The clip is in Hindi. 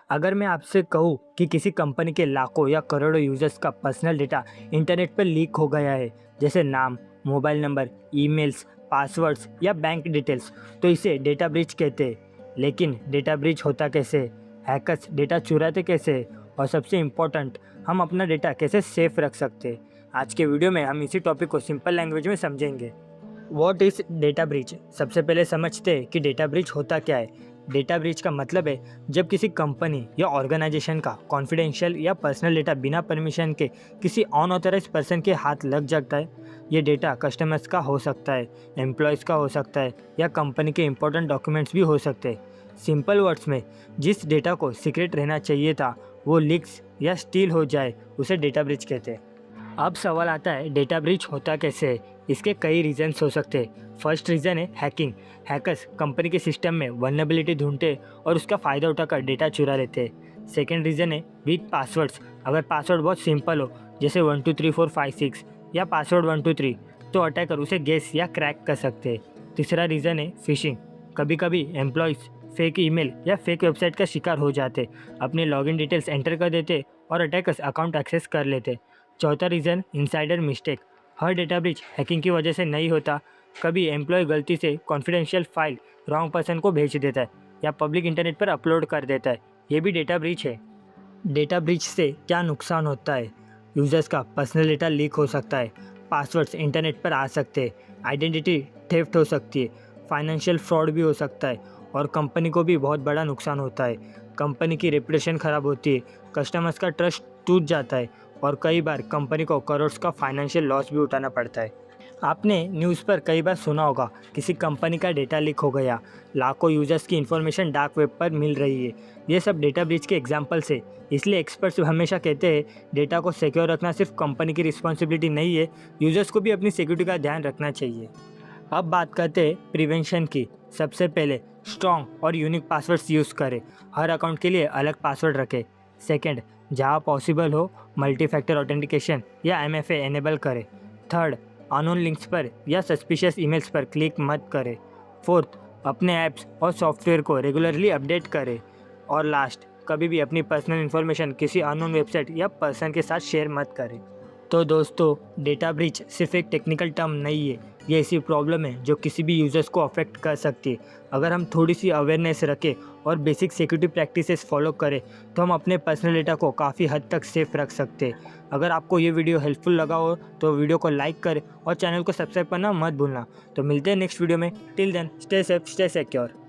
अगर मैं आपसे कहूँ कि किसी कंपनी के लाखों या करोड़ों यूजर्स का पर्सनल डेटा इंटरनेट पर लीक हो गया है, जैसे नाम, मोबाइल नंबर, ईमेल्स, पासवर्ड्स या बैंक डिटेल्स, तो इसे डेटा ब्रीच कहते हैं। लेकिन डेटा ब्रीच होता कैसे, हैकर्स डेटा चुराते कैसे, और सबसे इम्पोर्टेंट, हम अपना डेटा कैसे सेफ रख सकते हैं। आज के वीडियो में हम इसी टॉपिक को सिंपल लैंग्वेज में समझेंगे। What is data breach? सबसे पहले समझते हैं कि डेटा ब्रीच होता क्या है। डेटा ब्रीच का मतलब है जब किसी कंपनी या ऑर्गेनाइजेशन का कॉन्फिडेंशियल या पर्सनल डेटा बिना परमिशन के किसी अनऑथराइज पर्सन के हाथ लग जाता है। ये डेटा कस्टमर्स का हो सकता है, एम्प्लॉयज़ का हो सकता है, या कंपनी के इंपॉर्टेंट डॉक्यूमेंट्स भी हो सकते हैं। सिंपल वर्ड्स में, जिस डेटा को सीक्रेट रहना चाहिए था वो लीक्स या स्टील हो जाए, उसे डेटा ब्रीच कहते हैं। अब सवाल आता है, डेटा ब्रीच होता कैसे है? इसके कई रीजंस हो सकते हैं। फर्स्ट रीज़न है हैकिंग। हैकर्स कंपनी के सिस्टम में वल्नरेबिलिटी ढूंढते और उसका फ़ायदा उठाकर डेटा चुरा लेते हैं। सेकेंड रीज़न है वीक पासवर्ड्स। अगर पासवर्ड बहुत सिंपल हो, जैसे 123456 या पासवर्ड 123, तो अटैकर उसे गेस या क्रैक कर सकते हैं। तीसरा रीज़न है फिशिंग। कभी कभी एम्प्लॉयज़ फेक ईमेल या फेक वेबसाइट का शिकार हो जाते, अपने लॉगिन डिटेल्स एंटर कर देते और अटैकर्स अकाउंट एक्सेस कर लेते। चौथा रीज़न इनसाइडर मिस्टेक। हर डेटा ब्रीच हैकिंग की वजह से नहीं होता। कभी एम्प्लॉय गलती से कॉन्फिडेंशियल फाइल रॉन्ग पर्सन को भेज देता है या पब्लिक इंटरनेट पर अपलोड कर देता है, ये भी डेटा ब्रीच है। डेटा ब्रीच से क्या नुकसान होता है? यूजर्स का पर्सनल डेटा लीक हो सकता है, पासवर्ड्स इंटरनेट पर आ सकते हैं, आइडेंटिटी थेफ्ट हो सकती है, फाइनेंशियल फ्रॉड भी हो सकता है, और कंपनी को भी बहुत बड़ा नुकसान होता है। कंपनी की रेपुटेशन ख़राब होती है, कस्टमर्स का ट्रस्ट टूट जाता है, और कई बार कंपनी को करोड़ का फाइनेंशियल लॉस भी उठाना पड़ता है। आपने न्यूज़ पर कई बार सुना होगा, किसी कंपनी का डेटा लीक हो गया, लाखों यूजर्स की इन्फॉर्मेशन डार्क वेब पर मिल रही है। ये सब डेटा ब्रीच के एग्जाम्पल्स है। इसलिए एक्सपर्ट्स हमेशा कहते हैं डेटा को सिक्योर रखना सिर्फ कंपनी की रिस्पॉन्सिबिलिटी नहीं है, यूजर्स को भी अपनी सिक्योरिटी का ध्यान रखना चाहिए। अब बात करते हैं प्रिवेंशन की। सबसे पहले स्ट्रॉन्ग और यूनिक पासवर्ड्स यूज़ करें। हर अकाउंट के लिए अलग पासवर्ड रखें। सेकंड, जहाँ पॉसिबल हो मल्टी फैक्टर ऑथेंटिकेशन या MFA एनेबल करें। थर्ड, अननोन लिंक्स पर या सस्पिशियस ईमेल्स पर क्लिक मत करें। फोर्थ, अपने ऐप्स और सॉफ्टवेयर को रेगुलरली अपडेट करें। और लास्ट, कभी भी अपनी पर्सनल इन्फॉर्मेशन किसी अननोन वेबसाइट या पर्सन के साथ शेयर मत करें। तो दोस्तों, डेटा ब्रीच सिर्फ एक टेक्निकल टर्म नहीं है, ये ऐसी प्रॉब्लम है जो किसी भी यूज़र्स को अफेक्ट कर सकती है। अगर हम थोड़ी सी अवेयरनेस रखें और बेसिक सिक्योरिटी प्रैक्टिसेस फॉलो करें, तो हम अपने पर्सनल डेटा को काफ़ी हद तक सेफ रख सकते हैं। अगर आपको ये वीडियो हेल्पफुल लगा हो तो वीडियो को लाइक करें और चैनल को सब्सक्राइब करना मत भूलना। तो मिलते हैं नेक्स्ट वीडियो में। Till then, stay safe, stay secure.